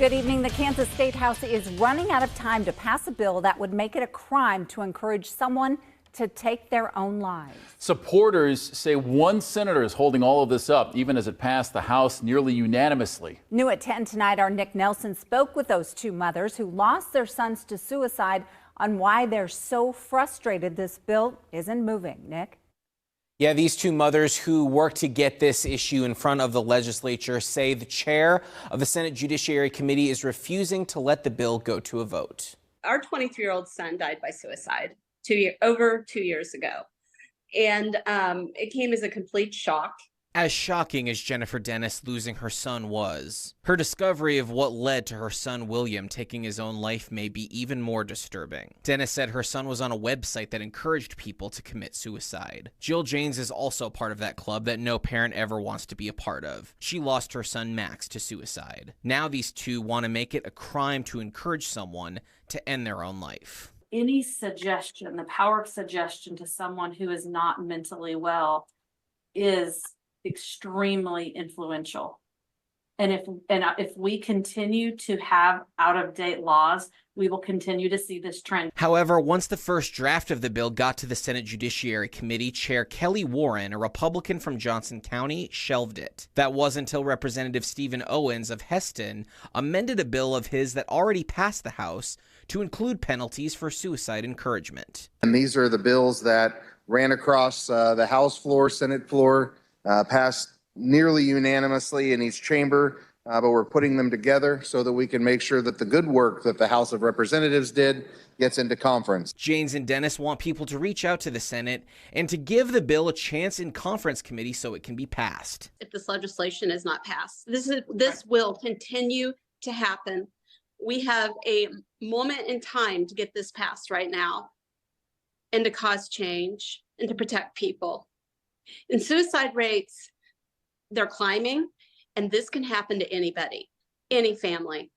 Good evening. The Kansas State House is running out of time to pass a bill that would make it a crime to encourage someone to take their own lives. Supporters say one senator is holding all of this up, even as it passed the House nearly unanimously. New at 10 tonight, our Nick Nelson spoke with those two mothers who lost their sons to suicide on why they're so frustrated this bill isn't moving. Nick? Yeah, these two mothers who worked to get this issue in front of the legislature say the chair of the Senate Judiciary Committee is refusing to let the bill go to a vote. Our 23-year-old son died by suicide over 2 years ago. And it came as a complete shock. As shocking as Jennifer Dennis losing her son was, her discovery of what led to her son William taking his own life may be even more disturbing. Dennis said her son was on a website that encouraged people to commit suicide. Jill Janes is also part of that club that no parent ever wants to be a part of. She lost her son Max to suicide. Now these two want to make it a crime to encourage someone to end their own life. Any suggestion, the power of suggestion to someone who is not mentally well is extremely influential. And if we continue to have out-of-date laws, we will continue to see this trend. However, once the first draft of the bill got to the Senate Judiciary Committee, Chair Kelly Warren, a Republican from Johnson County, shelved it. That was until Representative Stephen Owens of Heston amended a bill of his that already passed the House to include penalties for suicide encouragement. And these are the bills that ran across the House floor, Senate floor, passed nearly unanimously in each chamber, but we're putting them together so that we can make sure that the good work that the House of Representatives did gets into conference. Janes and Dennis want people to reach out to the Senate and to give the bill a chance in conference committee so it can be passed. If this legislation is not passed, this will continue to happen. We have a moment in time to get this passed right now and to cause change and to protect people. And suicide rates, they're climbing, and this can happen to anybody, any family.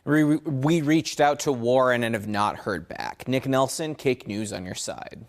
We reached out to Warren and have not heard back. Nick Nelson, KAKE News on your side.